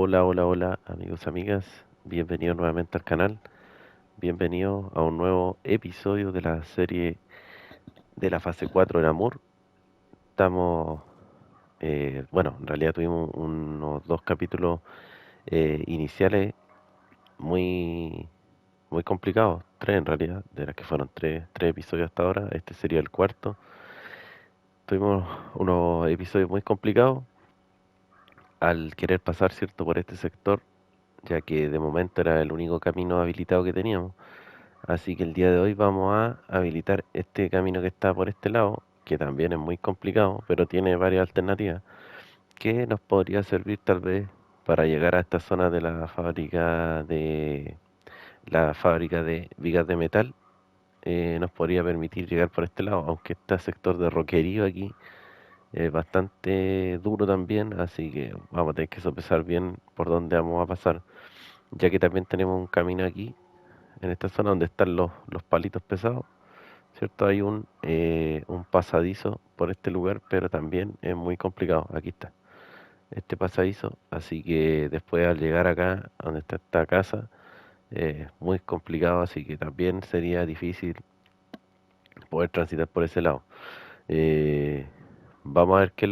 Hola, hola, hola, amigos, amigas. Bienvenidos nuevamente al canal. Bienvenidos a un nuevo episodio de la serie de la fase 4 de Amor. Estamos, bueno, en realidad tuvimos unos dos capítulos iniciales muy, muy complicados. Tres en realidad, de las que fueron tres episodios hasta ahora. Este sería el cuarto. Tuvimos unos episodios muy complicados al querer pasar, ¿cierto?, por este sector, ya que de momento era el único camino habilitado que teníamos. Así que el día de hoy vamos a habilitar este camino que está por este lado, que también es muy complicado, pero tiene varias alternativas, que nos podría servir tal vez para llegar a esta zona de la fábrica de vigas de metal. Nos podría permitir llegar por este lado, aunque este sector de roquerío aquí es bastante duro también, así que vamos a tener que sopesar bien por dónde vamos a pasar, ya que también tenemos un camino aquí en esta zona donde están los palitos pesados, ¿cierto? Hay un pasadizo por este lugar, pero también es muy complicado. Aquí está, este pasadizo. Así que después al llegar acá, donde está esta casa, es muy complicado, así que también sería difícil poder transitar por ese lado. Eh, Vamos a ver qué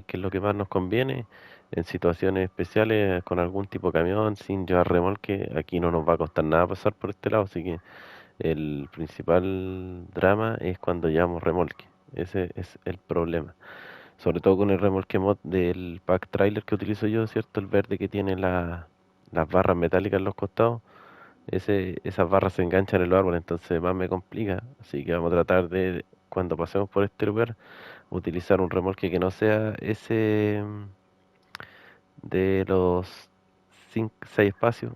es lo que más nos conviene en situaciones especiales con algún tipo de camión sin llevar remolque. Aquí no nos va a costar nada pasar por este lado, así que el principal drama es cuando llevamos remolque. Ese es el problema. Sobre todo con el remolque mod del pack trailer que utilizo yo, ¿cierto? El verde que tiene las barras metálicas en los costados. Esas barras se enganchan en los árboles, entonces más me complica. Así que vamos a tratar de, cuando pasemos por este lugar, utilizar un remolque que no sea ese de los 6 espacios,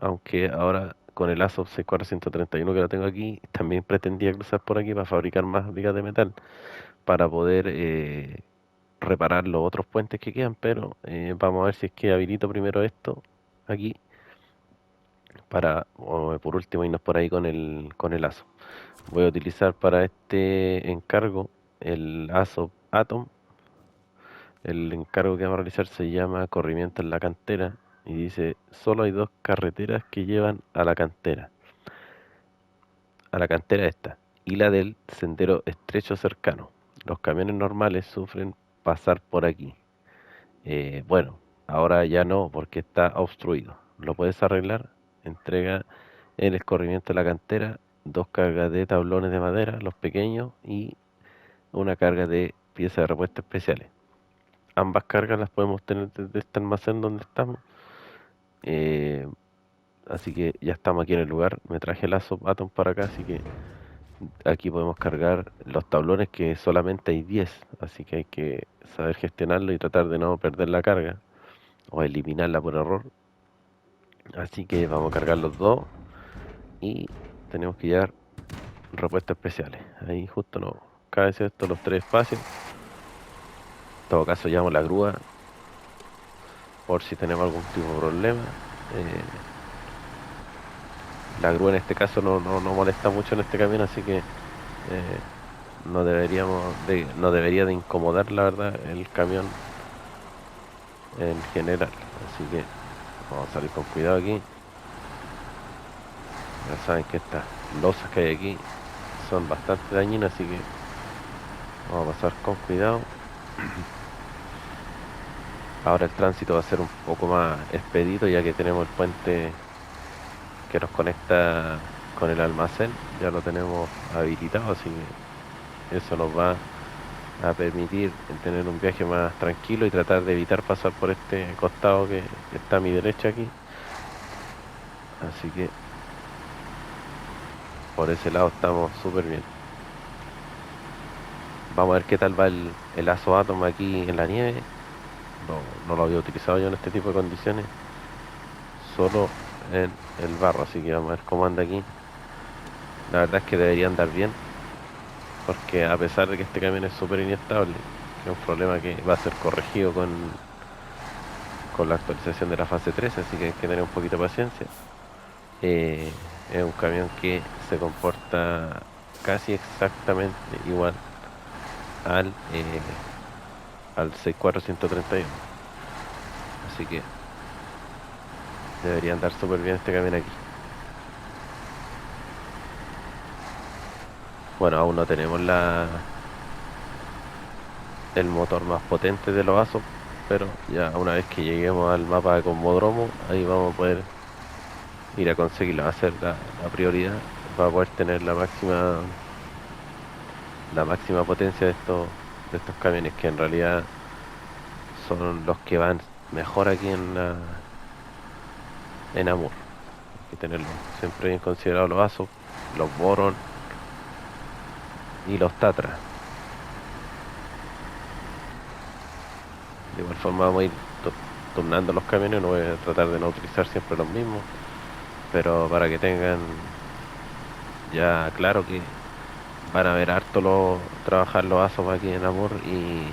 aunque ahora con el ASOP 6431 que lo tengo aquí, también pretendía cruzar por aquí para fabricar más vigas de metal, para poder reparar los otros puentes que quedan, pero vamos a ver si es que habilito primero esto aquí, para o por último irnos por ahí con el ASOP. Voy a utilizar para este encargo el ASOP Atom. El encargo que vamos a realizar se llama Corrimiento en la Cantera y dice: solo hay dos carreteras que llevan a la cantera esta, y la del sendero estrecho cercano. Los camiones normales sufren pasar por aquí. Bueno, ahora ya no, porque está obstruido. ¿Lo puedes arreglar? Entrega el escorrimiento de la cantera, dos cargas de tablones de madera, los pequeños, y una carga de piezas de repuesto especiales. Ambas cargas las podemos tener desde este almacén donde estamos. Eh, Así que ya estamos aquí en el lugar. Me traje el Atom para acá, así que aquí podemos cargar los tablones, que solamente hay 10, así que hay que saber gestionarlo y tratar de no perder la carga o eliminarla por error. Así que vamos a cargar los dos y tenemos que llevar repuestos especiales. Ahí justo no cabe esto, los tres espacios. En todo caso llevamos la grúa por si tenemos algún tipo de problema. La grúa en este caso no molesta mucho en este camión, así que no debería de incomodar, la verdad, el camión en general. Así que vamos a salir con cuidado aquí. Ya saben que estas losas que hay aquí son bastante dañinas, así que vamos a pasar con cuidado. Ahora el tránsito va a ser un poco más expedito, ya que tenemos el puente que nos conecta con el almacén. Ya lo tenemos habilitado, así que eso nos va a permitir tener un viaje más tranquilo y tratar de evitar pasar por este costado que está a mi derecha aquí. Así que por ese lado estamos súper bien. Vamos a ver qué tal va el Aso Atom aquí en la nieve. No lo había utilizado yo en este tipo de condiciones, solo en el barro, así que vamos a ver cómo anda aquí. La verdad es que debería andar bien, porque a pesar de que este camión es súper inestable, es un problema que va a ser corregido con la actualización de la fase 3, así que hay que tener un poquito de paciencia. Es un camión que se comporta casi exactamente igual al 64131. Así que Debería andar súper bien este camión aquí. Bueno, aún no tenemos el motor más potente de los ASO, pero ya una vez que lleguemos al mapa de Cosmodromo, ahí vamos a poder ir a conseguirlo. Va a ser la prioridad para poder tener la máxima potencia de estos camiones, que en realidad son los que van mejor aquí en Amur. Hay que tenerlo siempre bien considerado los ASO, los Boron y los Tatra. De igual forma vamos a ir turnando los camiones, no voy a tratar de no utilizar siempre los mismos, pero para que tengan ya claro que van a ver harto trabajar los ASOS aquí en Amur y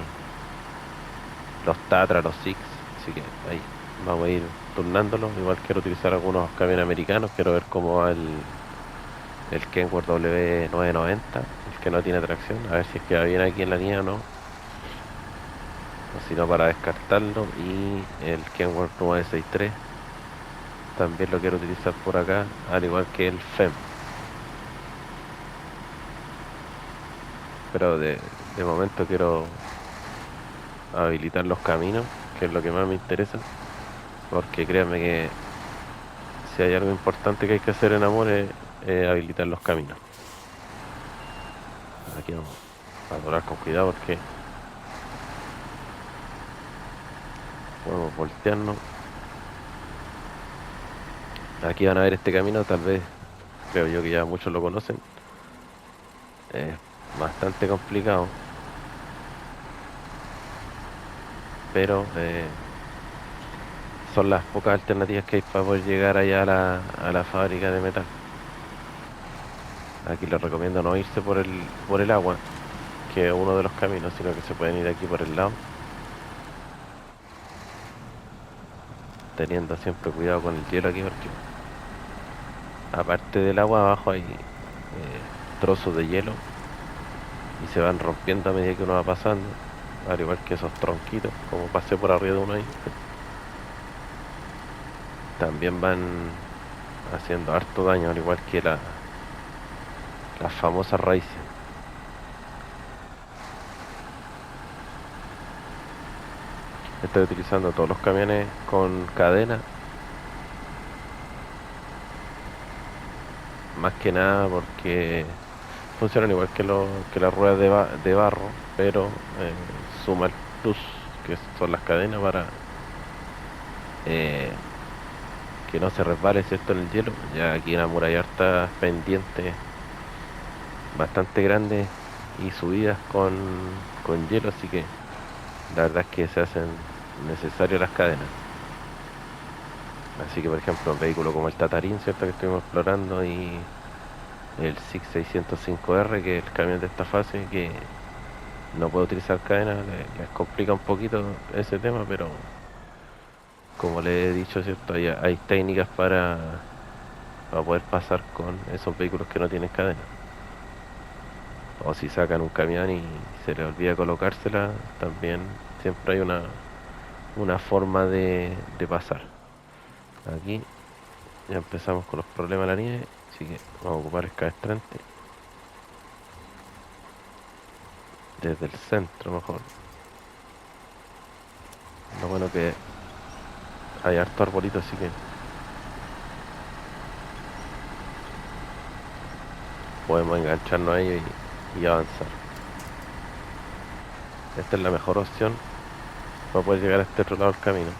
los Tatra, los Six, así que ahí vamos a ir turnándolos. Igual quiero utilizar algunos camiones americanos, quiero ver cómo va el Kenworth W990, el que no tiene tracción, a ver si es que va bien aquí en la línea o no, o si no para descartarlo. Y el Kenworth 963 también lo quiero utilizar por acá, al igual que el FEM. Pero de momento quiero habilitar los caminos, que es lo que más me interesa, porque créanme que si hay algo importante que hay que hacer en Amor es habilitar los caminos. Aquí vamos a volar con cuidado porque podemos voltearnos. Aquí van a ver este camino, tal vez, creo yo que ya muchos lo conocen. Es bastante complicado, pero son las pocas alternativas que hay para poder llegar allá a la fábrica de metal. Aquí les recomiendo no irse por el agua, que es uno de los caminos, sino que se pueden ir aquí por el lado, teniendo siempre cuidado con el hielo aquí, porque aparte del agua abajo hay trozos de hielo y se van rompiendo a medida que uno va pasando, al igual que esos tronquitos, como pasé por arriba de uno ahí, también van haciendo harto daño, al igual que las famosas raíces. Estoy utilizando todos los camiones con cadena, más que nada porque funcionan igual que las ruedas de barro, pero suma el plus, que son las cadenas para eh, que no se resbale, ¿cierto?, en el hielo. Ya aquí en Amur hay hartas pendientes bastante grandes y subidas con hielo, así que la verdad es que se hacen necesarias las cadenas. Así que, por ejemplo, un vehículo como el Tatarín, ¿cierto?, que estuvimos explorando, y el SIG 605R, que es el camión de esta fase, que no puede utilizar cadenas, les complica un poquito ese tema, pero como le he dicho, ¿cierto?, hay técnicas para poder pasar con esos vehículos que no tienen cadena. O si sacan un camión y se les olvida colocársela, también siempre hay una forma de pasar. Aquí ya empezamos con los problemas de la nieve, así que vamos a ocupar escabestrante desde el centro mejor. Lo bueno que hay harto arbolito, así que podemos engancharnos a ellos y avanzar. Esta es la mejor opción para poder llegar a este otro lado del camino.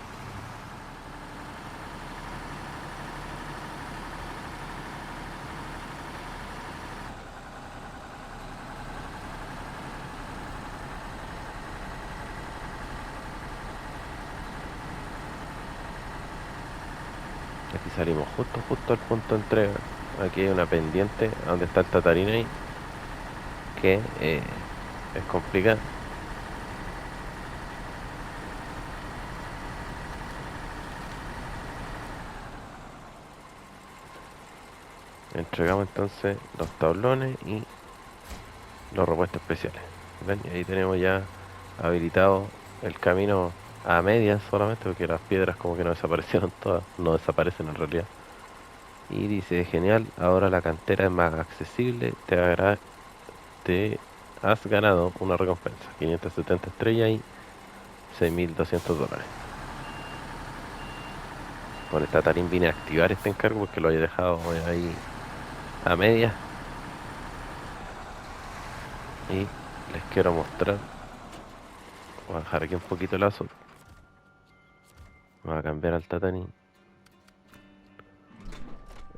Aquí salimos justo al punto de entrega. Aquí hay una pendiente donde está el Tatarina ahí, que es complicada. Entregamos entonces los tablones y los repuestos especiales. ¿Ven? Y ahí tenemos ya habilitado el camino a medias solamente porque las piedras como que no desaparecieron todas, no desaparecen en realidad. Y dice, genial, ahora la cantera es más accesible, te has ganado una recompensa, 570 estrellas y 6.200 dólares. Con esta tarín vine a activar este encargo porque lo había dejado ahí a medias. Y les quiero mostrar, voy a bajar aquí un poquito el azul, voy a cambiar al tatarín.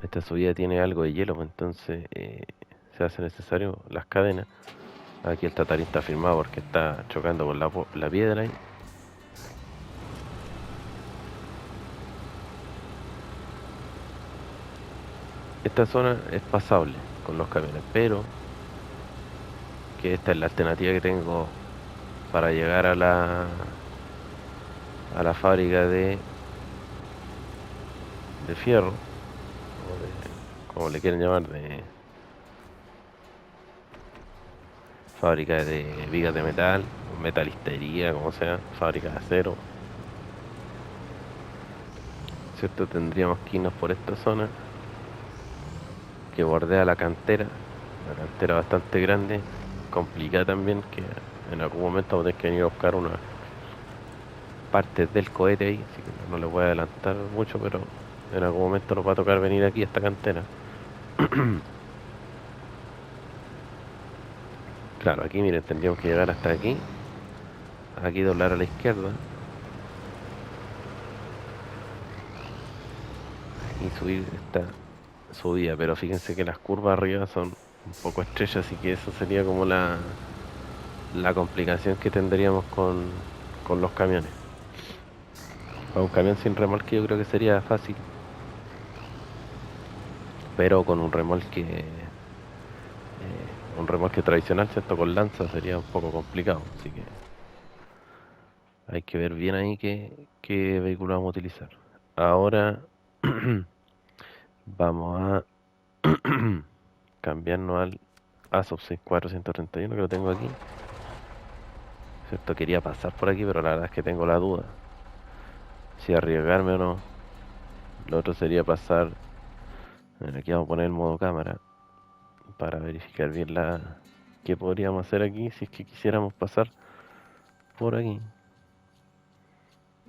Esta subida tiene algo de hielo, pues entonces se hace necesario las cadenas. Aquí el tatarín está firmado porque está chocando con la piedra ahí. Esta zona es pasable con los camiones, pero que esta es la alternativa que tengo para llegar a la fábrica de fierro, como le quieren llamar, de fábrica de vigas de metal, metalistería, como sea, fábrica de acero. ¿Cierto? Tendríamos que irnos por esta zona que bordea la cantera, una cantera bastante grande, complicada también, que en algún momento vamos a tener que venir a buscar unas partes del cohete ahí, así que no le voy a adelantar mucho, pero en algún momento nos va a tocar venir aquí a esta cantera. Claro, aquí miren, tendríamos que llegar hasta aquí doblar a la izquierda y subir esta subida, pero fíjense que las curvas arriba son un poco estrechas, así que eso sería como la complicación que tendríamos con los camiones. Para un camión sin remolque yo creo que sería fácil, pero con un remolque tradicional, ¿cierto? Con lanza sería un poco complicado, así que hay que ver bien ahí qué vehículo vamos a utilizar. Ahora vamos a cambiarnos al ASOP 6431 que lo tengo aquí. ¿Cierto? Quería pasar por aquí, pero la verdad es que tengo la duda si arriesgarme o no. Lo otro sería pasar. Bueno, aquí vamos a poner el modo cámara para verificar bien qué podríamos hacer aquí si es que quisiéramos pasar por aquí.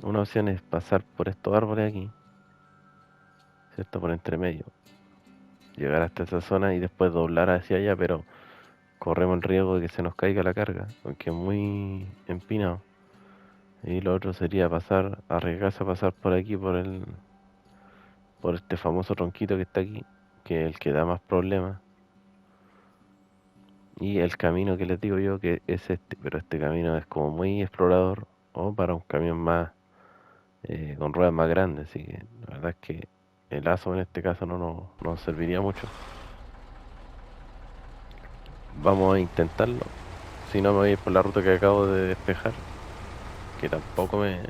Una opción es pasar por estos árboles aquí, ¿cierto? Por entre medio, llegar hasta esa zona y después doblar hacia allá, pero corremos el riesgo de que se nos caiga la carga, porque es muy empinado. Y lo otro sería arriesgarse a pasar por aquí, por este famoso tronquito que está aquí, que es el que da más problemas. Y el camino que les digo yo que es este, pero este camino es como muy explorador o para un camión más con ruedas más grandes, así que la verdad es que el ASO en este caso no nos serviría mucho. Vamos a intentarlo. Si no me voy a ir por la ruta que acabo de despejar, que tampoco es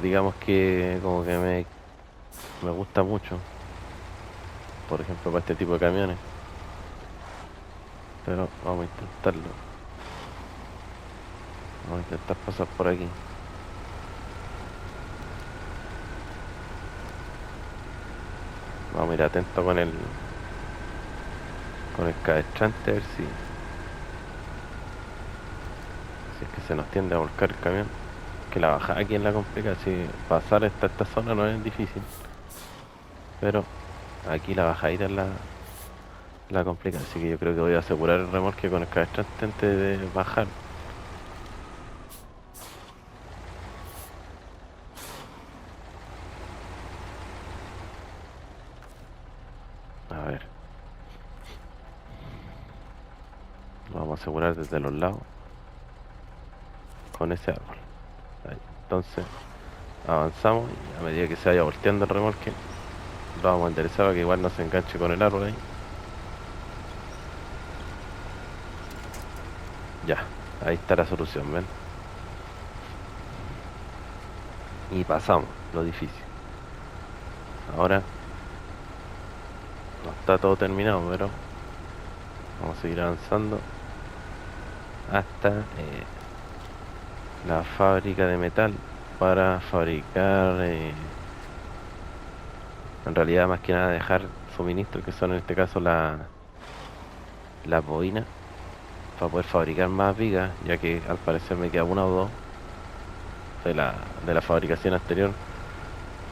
digamos que como que me gusta mucho, por ejemplo para este tipo de camiones, pero vamos a intentarlo. Vamos a intentar pasar por aquí. Vamos a ir atento con el cabestrante a ver si es que se nos tiende a volcar el camión. Que la bajada aquí en la complica, si pasar esta zona no es difícil, pero aquí la bajadita es la complica, así que yo creo que voy a asegurar el remolque con el cabestrante antes de bajar. A ver, vamos a asegurar desde los lados con ese árbol. Ahí. Entonces avanzamos y a medida que se vaya volteando el remolque lo vamos a enderezar para que igual no se enganche con el árbol ahí. Ya, ahí está la solución, ¿ven? Y pasamos lo difícil. Ahora no está todo terminado, pero vamos a seguir avanzando hasta la fábrica de metal para fabricar, en realidad más que nada dejar suministros que son en este caso las bobinas para poder fabricar más vigas, ya que al parecer me queda una o dos de la fabricación anterior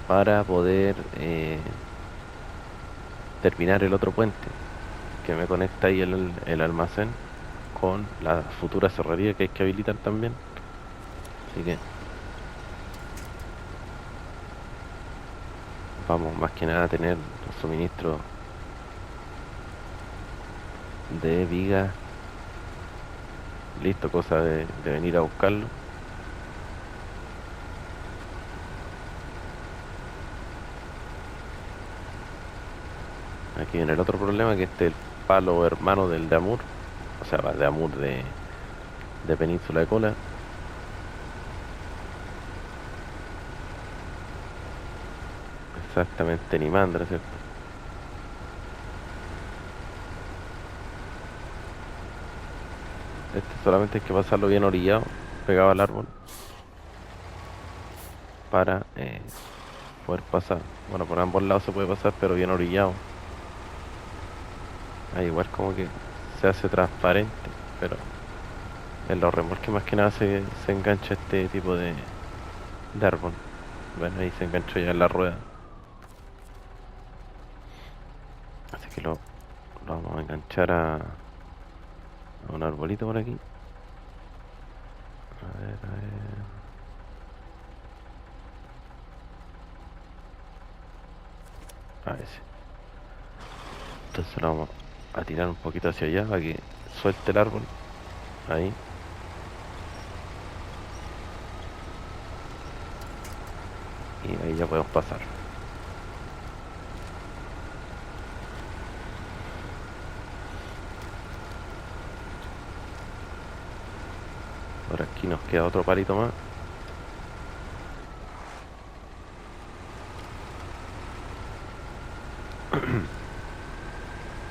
para poder terminar el otro puente que me conecta ahí el almacén con la futura cerrería que hay que habilitar también. Así que vamos más que nada a tener los suministros de vigas listo, cosa de venir a buscarlo. Aquí viene el otro problema, que este es el palo hermano del de Amur, o sea, va de Amur de Península de Kola. Exactamente, Nimandra, ¿cierto? Este solamente hay que pasarlo bien orillado, pegado al árbol, para poder pasar. Bueno, por ambos lados se puede pasar, pero bien orillado. Ahí igual como que se hace transparente, pero en los remolques más que nada se engancha este tipo de árbol. Bueno, ahí se enganchó ya en la rueda. Así que lo vamos a enganchar a un arbolito por aquí. A ver, a ver. A ese. Entonces lo vamos a tirar un poquito hacia allá para que suelte el árbol. Ahí. Y ahí ya podemos pasar. Por aquí nos queda otro palito más.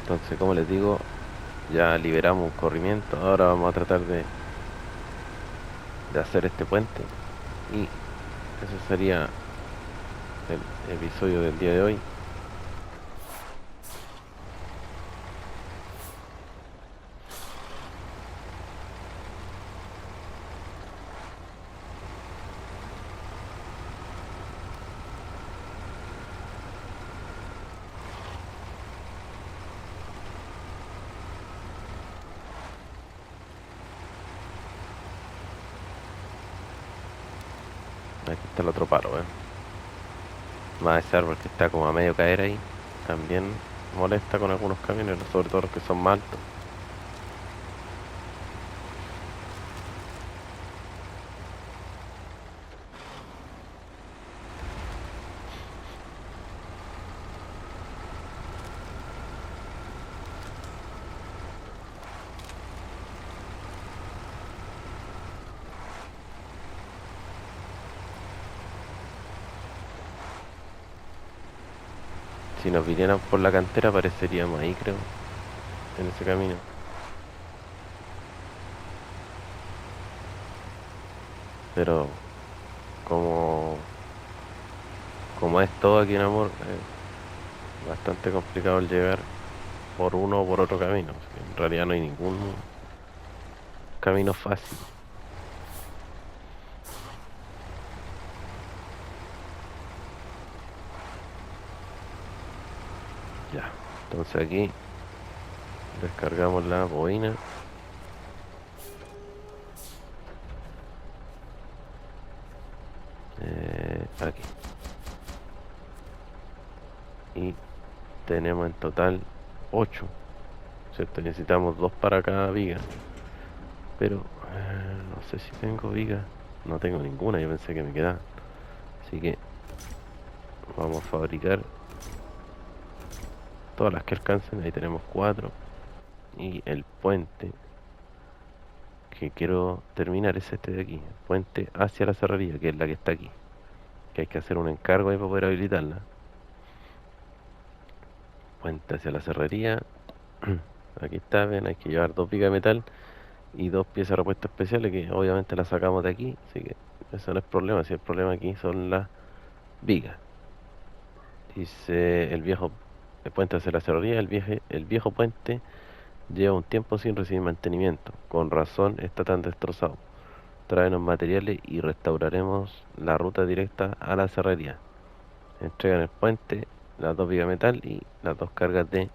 Entonces, como les digo, ya liberamos un corrimiento. Ahora vamos a tratar de hacer este puente. Y ese sería el episodio del día de hoy. Aquí está el otro palo, ¿eh? Más ese árbol que está como a medio caer ahí. También molesta con algunos camioneros, sobre todo los que son más altos. Si nos vinieran por la cantera apareceríamos ahí, creo, en ese camino. Pero como, como es todo aquí en Amor, bastante complicado el llegar por uno o por otro camino. En realidad no hay ningún camino fácil. Ya, entonces aquí descargamos la bobina. Aquí. Y tenemos en total 8, ¿cierto? Necesitamos 2 para cada viga. Pero no sé si tengo viga. No tengo ninguna, yo pensé que me quedaba. Así que vamos a fabricar todas las que alcancen. Ahí tenemos 4. Y el puente que quiero terminar es este de aquí. Puente hacia la cerrería, que es la que está aquí. Que hay que hacer un encargo ahí para poder habilitarla. Puente hacia la cerrería. Aquí está, ven, hay que llevar 2 vigas de metal y dos piezas de repuesto especiales que obviamente las sacamos de aquí, así que eso no es problema. Si el problema aquí son las vigas. Dice el puente hacia la cerrería, el viejo puente lleva un tiempo sin recibir mantenimiento. Con razón está tan destrozado. Tráenos materiales y restauraremos la ruta directa a la cerrería. Entregan el puente, las dos vigas de metal y las dos cargas de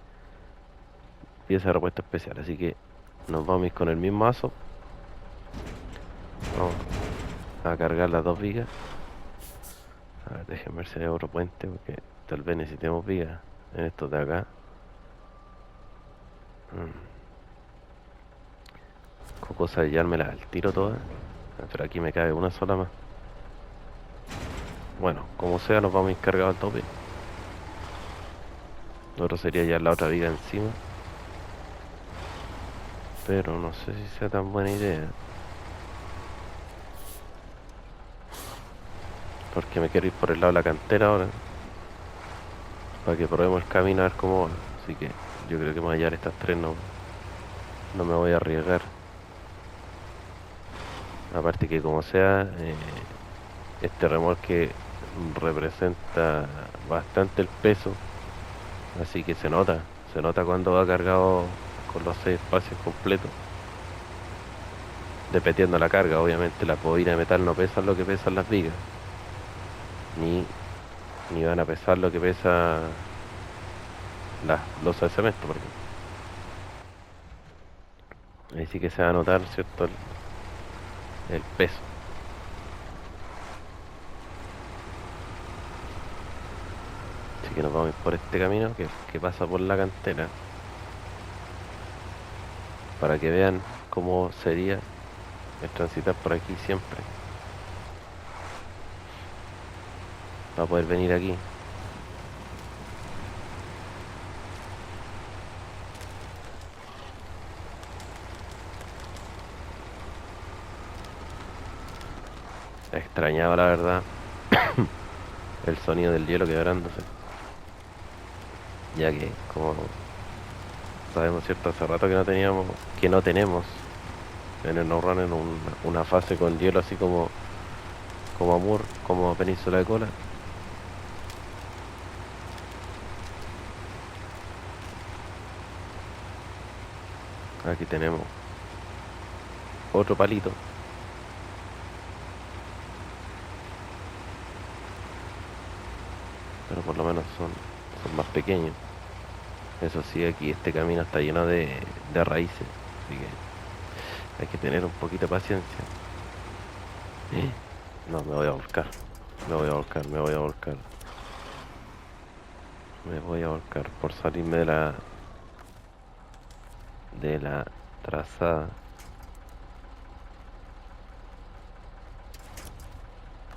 piezas de repuesto especial. Así que nos vamos a ir con el mismo aso. Vamos a cargar las dos vigas. A ver, déjenme ver si hay otro puente porque tal vez necesitemos vigas en estos de acá. Con cosa de llevármela al tiro todas. Pero aquí me cabe una sola más. Bueno, como sea, nos vamos a ir cargados al tope. Lo otro sería ya la otra viga encima. Pero no sé si sea tan buena idea. Porque me quiero ir por el lado de la cantera ahora. Para que probemos el camino a ver cómo va. Así que yo creo que me voy a hallar estas tres, no me voy a arriesgar. Aparte que como sea, este remolque representa bastante el peso. Así que se nota cuando va cargado con los 6 espacios completos. Dependiendo la carga, obviamente las bobinas de metal no pesan lo que pesan las vigas. Ni, ni van a pesar lo que pesa las losas de cemento, por ejemplo. Ahí sí que se va a notar, ¿cierto? El peso. Así que nos vamos a ir por este camino que pasa por la cantera. Para que vean cómo sería el transitar por aquí siempre. Para poder venir aquí. Extrañaba la verdad el sonido del hielo quebrándose. Ya que como sabemos, cierto, hace rato que no tenemos en el NorRun en una fase con hielo así como Amur, como Península de Kola. Aquí tenemos otro palito. Pero por lo menos son más pequeños. Eso sí, aquí este camino está lleno de raíces, así que hay que tener un poquito de paciencia. No, me voy a volcar, me voy a volcar, me voy a volcar. Me voy a volcar por salirme de la trazada.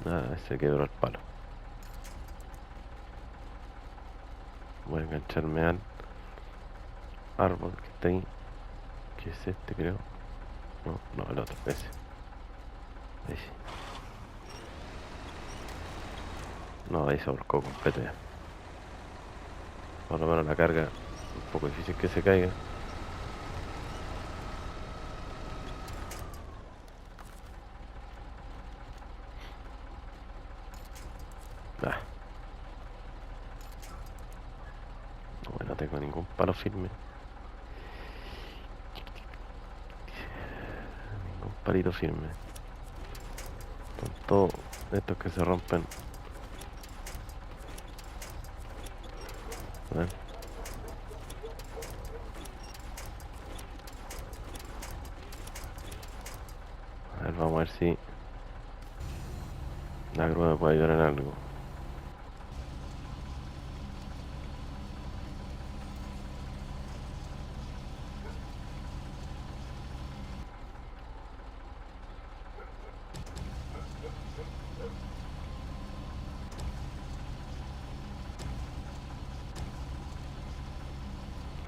Ah, se quebró el palo. Voy a engancharme al árbol que está ahí. Que es este, creo. No, el otro, ese. Ese. No, ahí se volcó completo ya. Por lo menos la carga, un poco difícil que se caiga. Ah, no tengo ningún palo firme. Ningún palito firme. Son todos estos que se rompen. A ver. A ver, vamos a ver si la grúa me puede ayudar en algo.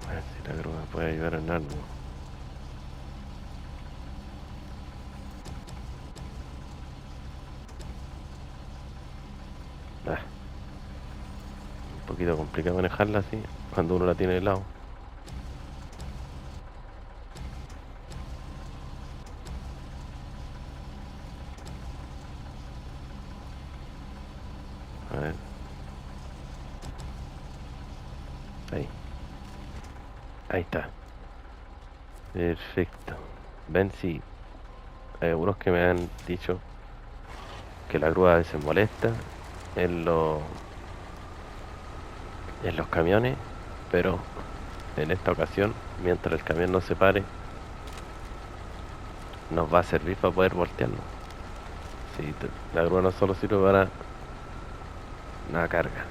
A ver si la grúa me puede ayudar en algo. Ah, un poquito complicado manejarla así cuando uno la tiene de lado. A ver, ahí, ahí está. Perfecto. Ven, si hay algunos que me han dicho que la grúa a veces molesta en los camiones, pero en esta ocasión, mientras el camión no se pare, nos va a servir para poder voltearlo. Sí, la grúa no solo sirve para la carga.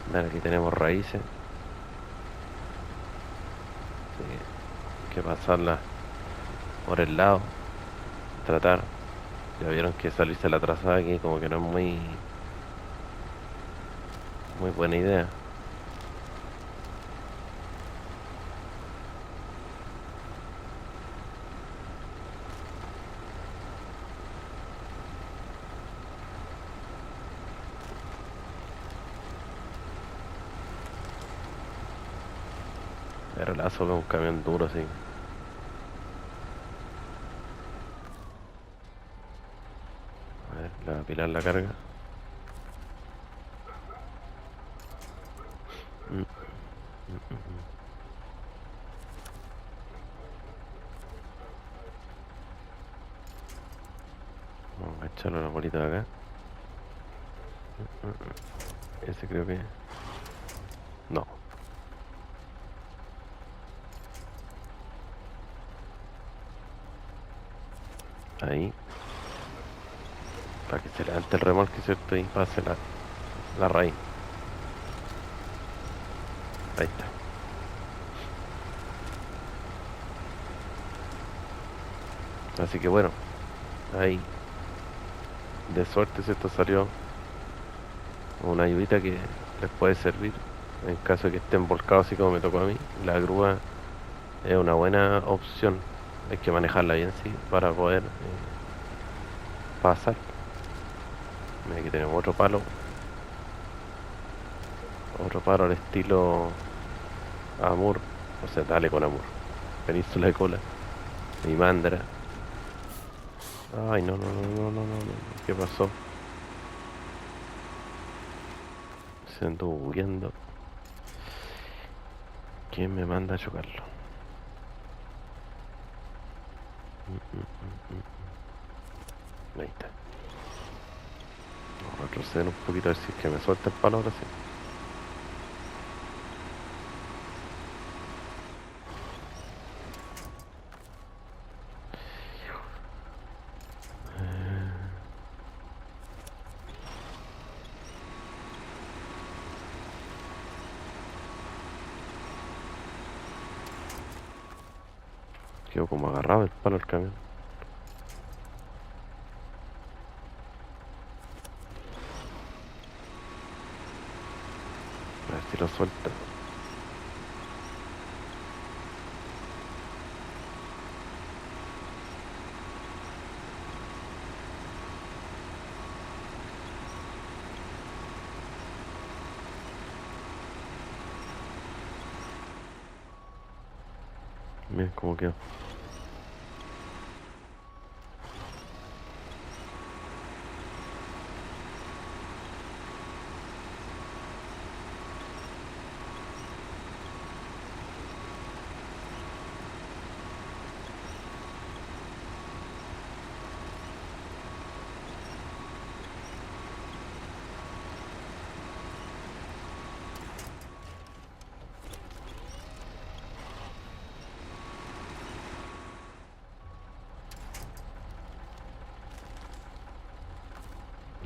Mira, aquí tenemos raíces. Así que hay que pasarlas por el lado, tratar. Ya vieron que salirse la trazada aquí como que no es muy buena idea. Pero lazo de un camión duro así. A ver, le va a pilar la carga. Mm, mm, mm. Vamos a echarle una bolita de acá. Ese creo que... No. Ahí. Para que se levante el remolque, ¿cierto? Y pase la raíz. Ahí está. Así que bueno, ahí de suerte esto salió una ayudita que les puede servir en caso de que estén volcados así como me tocó a mí. La grúa es una buena opción, hay que manejarla bien, sí, para poder pasar. Mira, aquí tenemos otro palo al estilo Amur, o sea, dale con Amur, Península de Cola y Mandra. Ay, no, no, no, no, no, no, no. ¿Qué pasó? Se anduvo bugueando. ¿Quién me manda a chocarlo? Ahí está. Vamos a retroceder un poquito a ver si es que me suelta el palo ahora sí. Quedó como agarrado el palo del camión. A ver si lo suelta. Miren cómo quedó.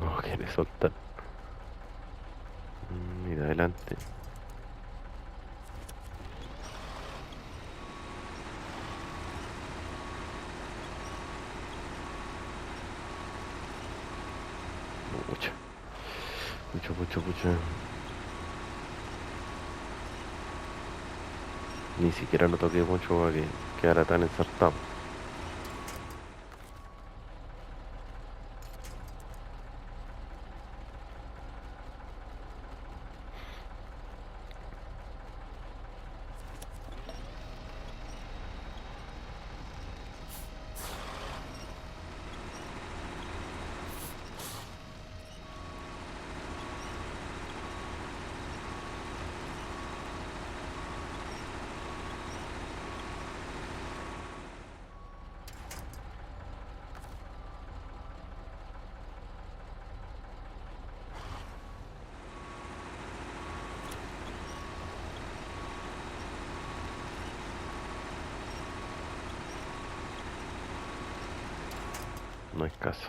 No quiere soltar. Y de adelante. Pucha, pucha, pucha, pucha. Ni siquiera lo toqué mucho para que quedara tan ensartado. No hay caso.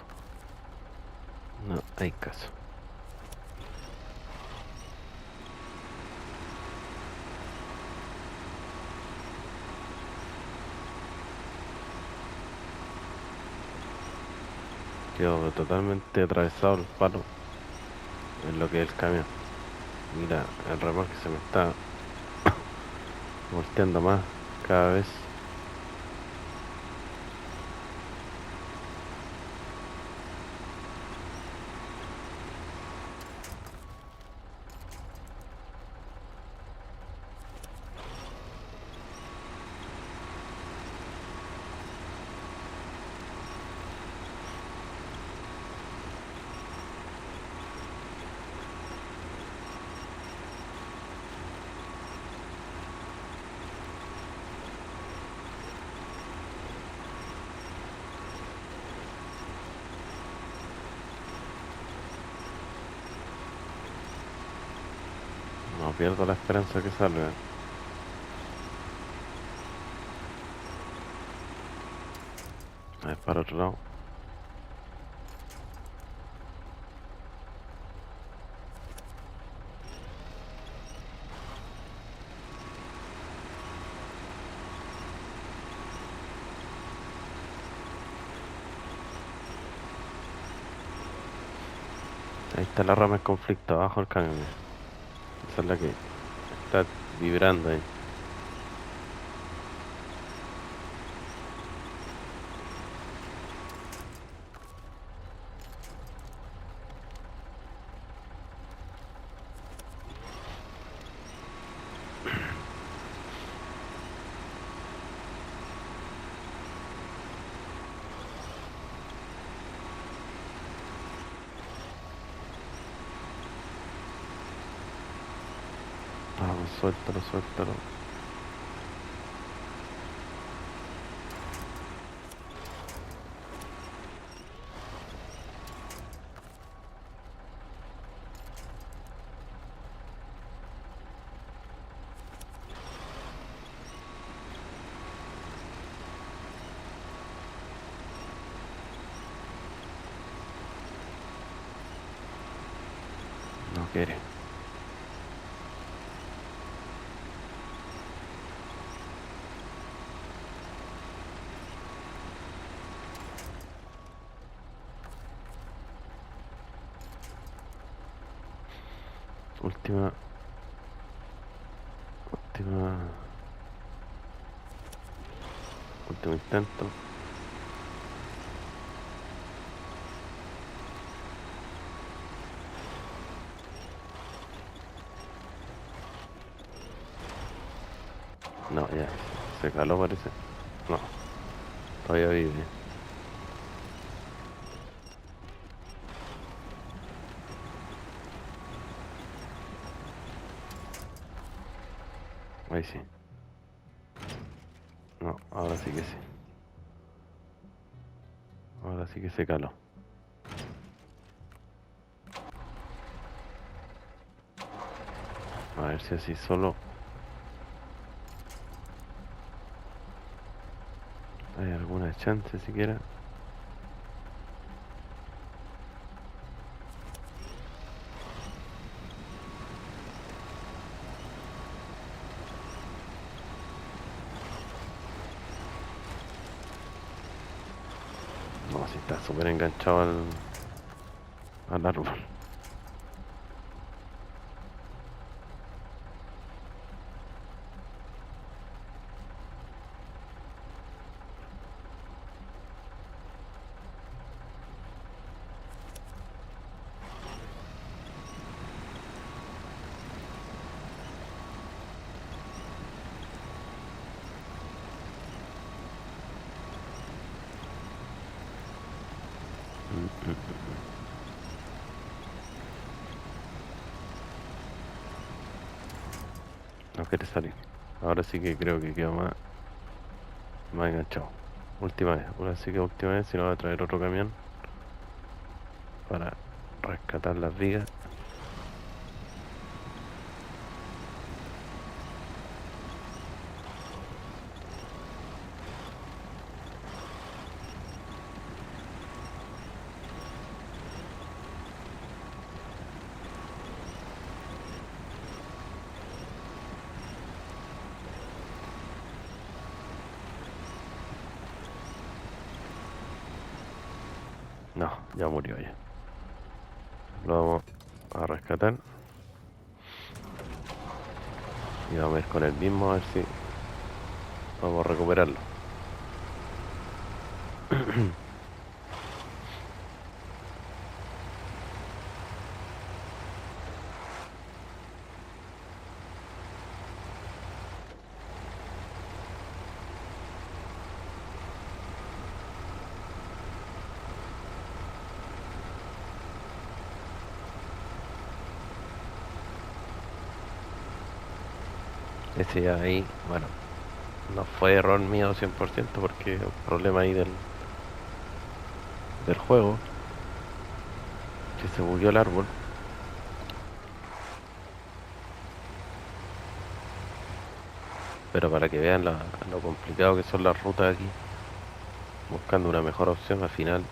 No hay caso. Quedó totalmente atravesado el palo en lo que es el camión. Mira, el remolque se me está volteando más cada vez. No pierdo la esperanza que salga. A ver, para otro lado. Ahí está la rama en conflicto, abajo el camión. Mira. Esa es la que está vibrando ahí. Vamos, suéltalo, suéltalo. No quiere. Última, última, último intento. No, ya, se caló parece. No, todavía vive. Ahí sí. No, ahora sí que sí. Ahora sí que se caló. A ver si así solo hay alguna chance siquiera. No, si está súper enganchado al árbol. Mm, mm. No quiere salir. Ahora sí que creo que quedó más enganchado. Última vez. Ahora sí que última vez. Si no va a traer otro camión para rescatar las vigas. No, ya murió ya. Lo vamos a rescatar. Y vamos a ir con el mismo a ver si vamos a recuperarlo. Ese ya ahí, bueno, no fue error mío 100% porque un problema ahí del juego, que se bugueó el árbol. Pero para que vean lo complicado que son las rutas aquí, buscando una mejor opción, al final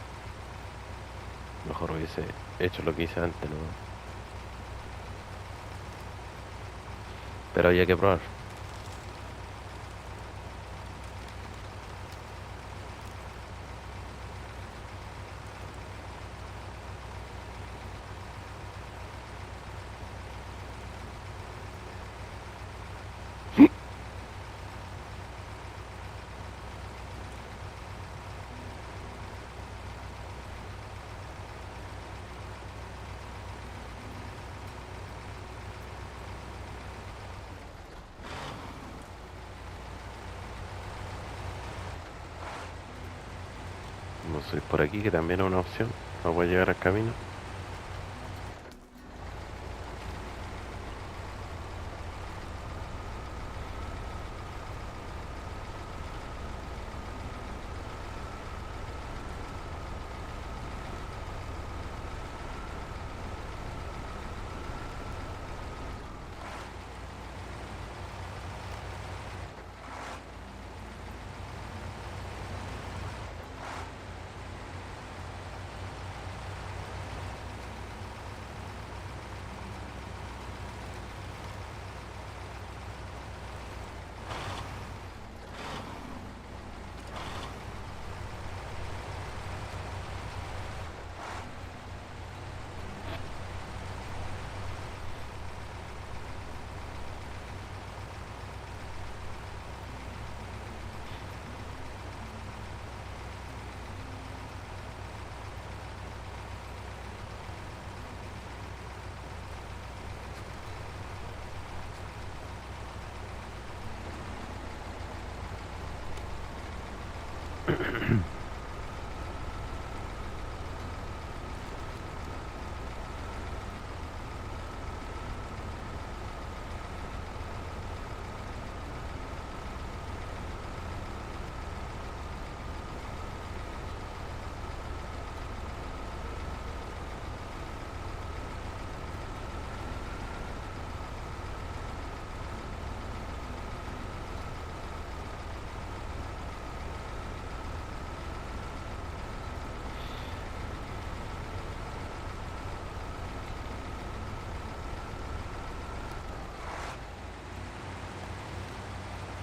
mejor hubiese hecho lo que hice antes, ¿no? Pero había que probar. Vamos a subir por aquí, que también es una opción. No puede llegar al camino.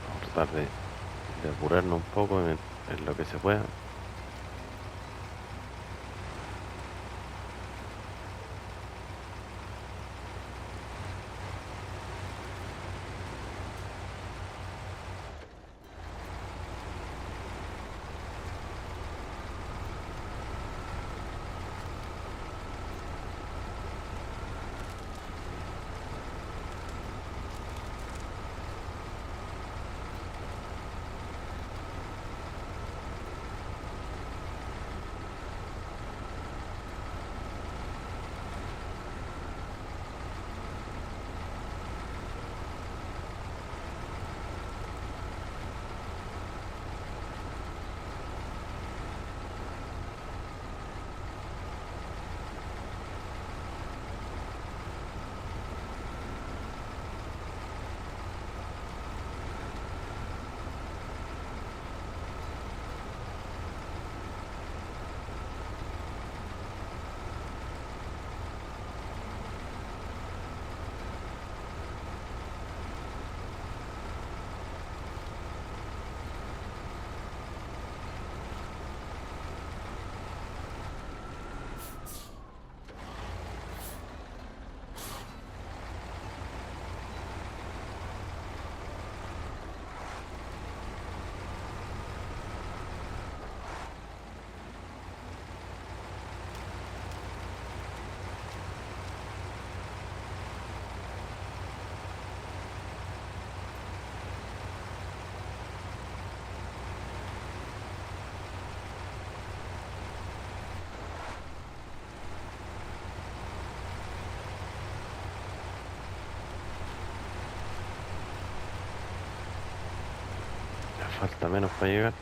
Vamos a tratar de apurarnos un poco en lo que se pueda. falta menos para llegar.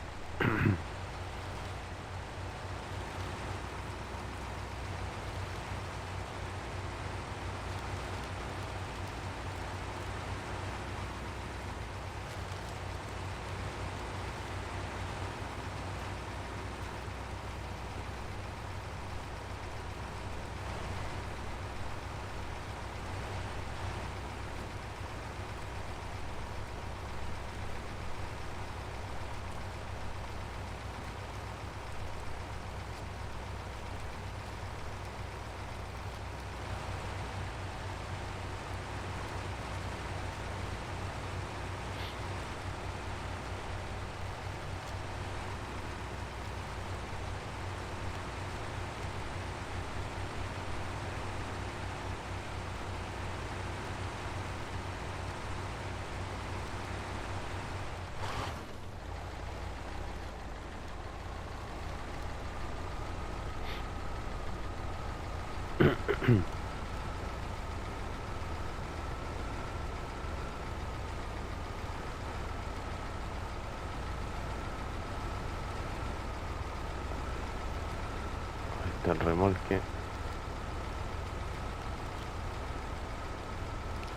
Ahí está el remolque.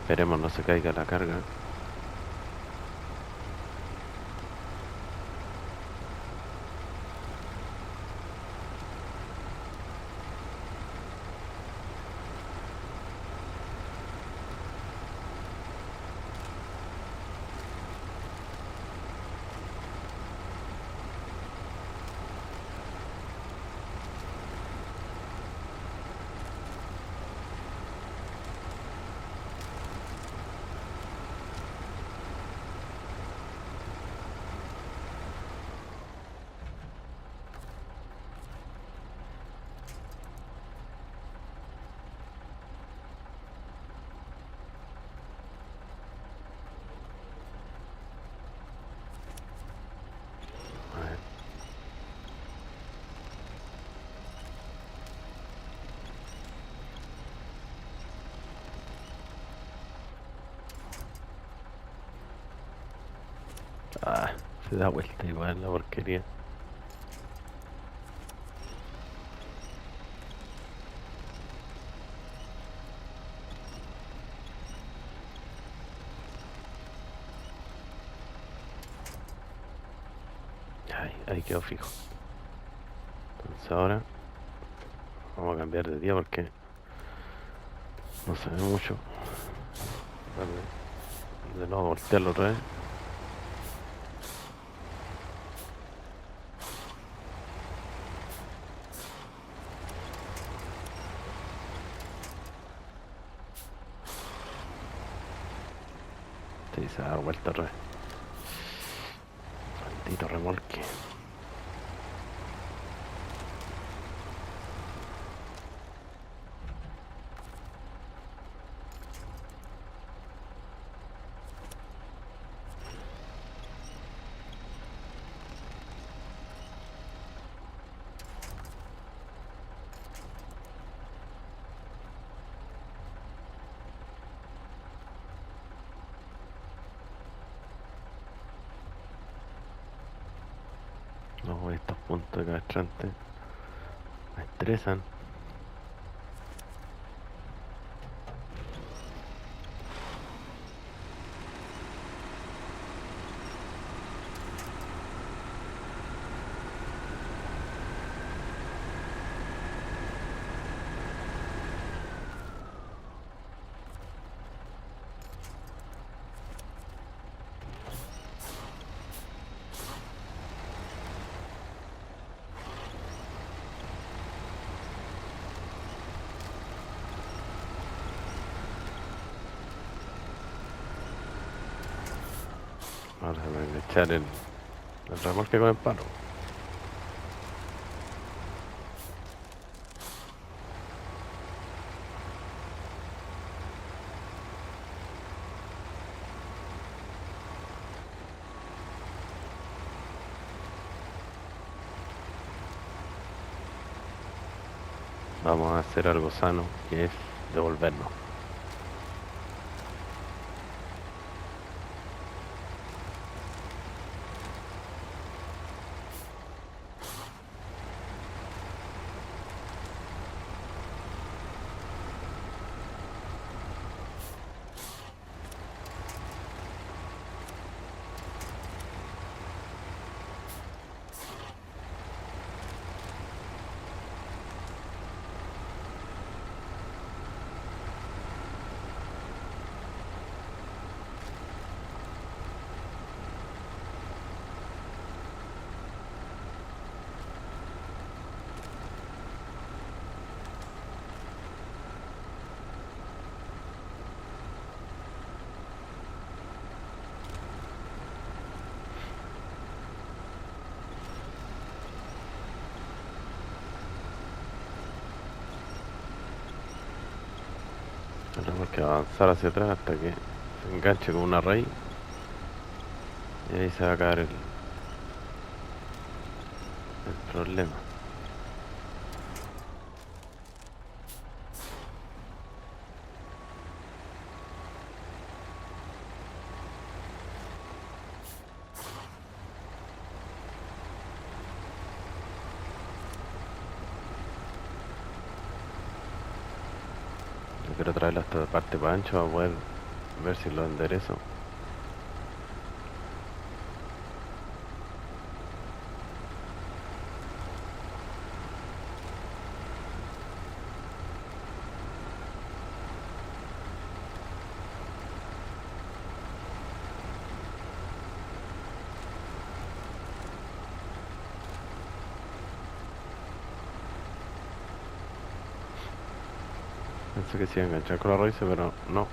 Esperemos no se caiga la carga. A ver. Ah, se da vuelta igual la porquería. Ahí quedó fijo. Entonces ahora vamos a cambiar de día porque no se ve mucho. De nuevo voltearlo otra vez. Sí, se da vuelta otra vez. Maldito remolque. No, estos puntos de castrante me estresan. Ahora voy a echar el remolque con el palo. Vamos a hacer algo sano, que es devolvernos. Tenemos que avanzar hacia atrás hasta que se enganche con una raíz y ahí se va a acabar el problema. Yo quiero traerlo hasta la parte para ancho para poder ver si lo enderezo. Pensé que se iba a enganchar con la raíz, pero no.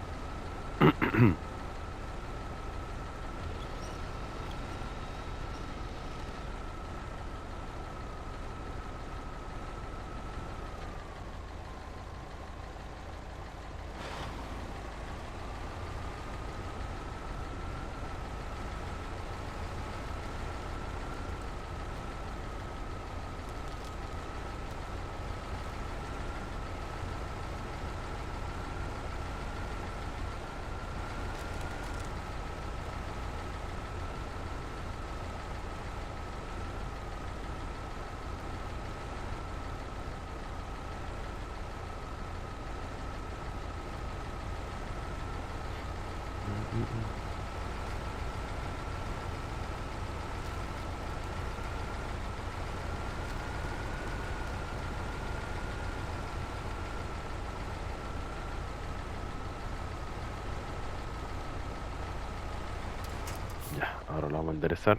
Ya, ahora lo vamos a enderezar.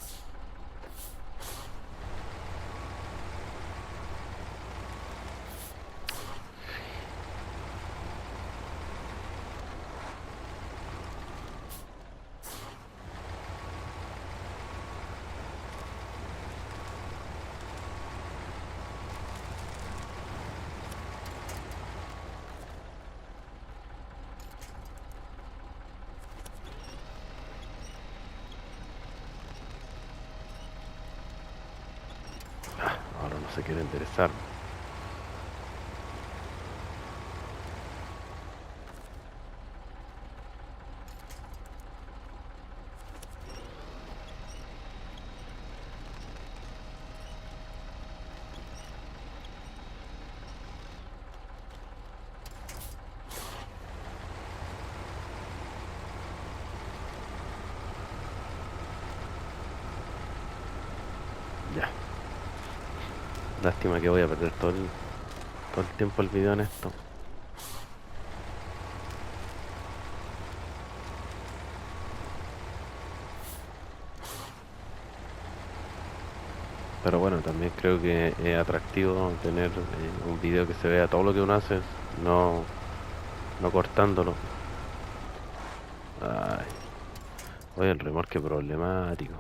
Ahora no se quiere enderezar. Ya. Lástima que voy a perder todo el tiempo el video en esto. Pero bueno, también creo que es atractivo tener un video que se vea todo lo que uno hace, no, no cortándolo. Ay, oye, el remolque problemático.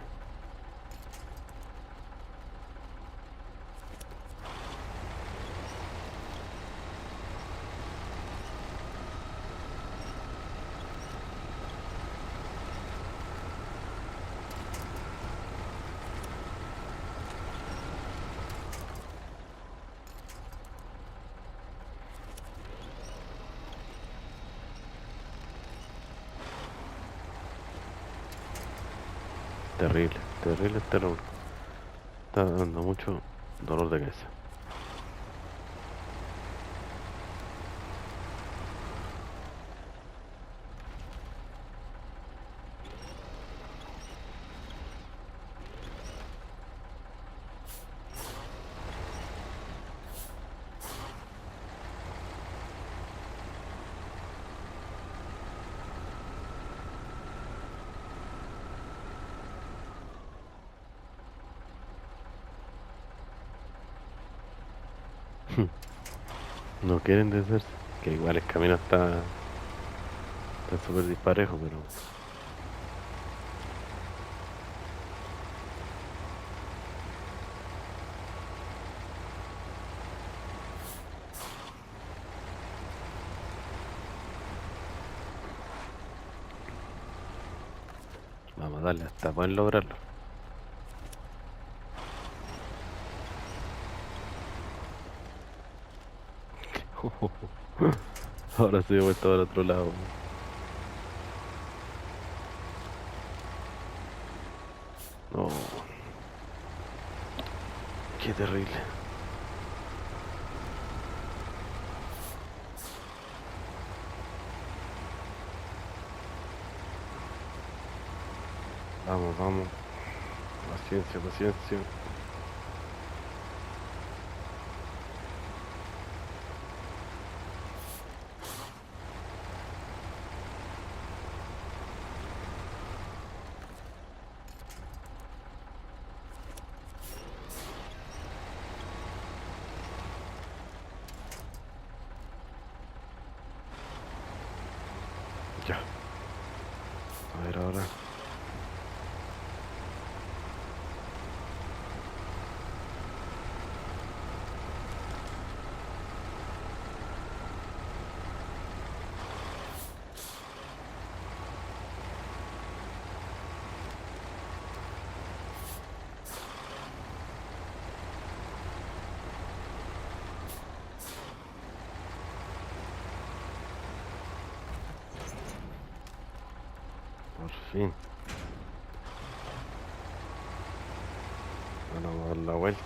Terrible, terrible este remolque. Está dando mucho dolor de cabeza. No quieren deshacerse, que igual el camino está súper disparejo, pero Vamos a darle hasta poder lograrlo. Ahora se dio vuelta al otro lado. No, qué terrible. Vamos, vamos. Paciencia, paciencia. Ya. A ver ahora. Por fin. Ahora vamos a dar la vuelta.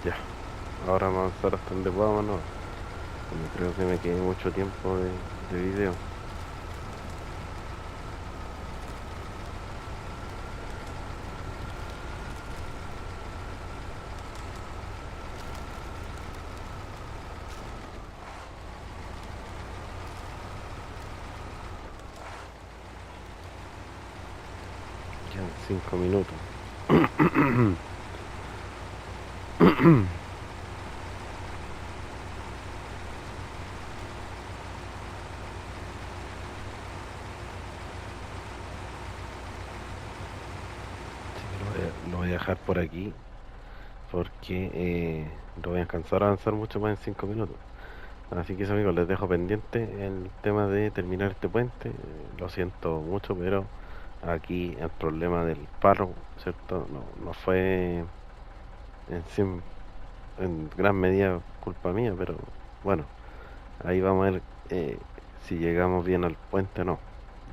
Ya. Ahora vamos a avanzar hasta donde podamos, ¿no? No creo que me quede mucho tiempo de video. Quedan 5 minutos. Lo voy a dejar por aquí porque no voy a alcanzar a avanzar mucho más en 5 minutos. Así que eso, amigos, les dejo pendiente el tema de terminar este puente. Lo siento mucho, pero aquí el problema del paro, ¿cierto? No fue en, en gran medida culpa mía, pero bueno, ahí vamos a ver si llegamos bien al puente o no.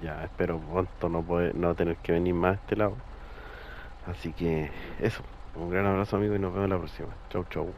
Ya espero pronto no tener que venir más a este lado. Así que eso, un gran abrazo, amigo, y nos vemos la próxima. Chau, chau.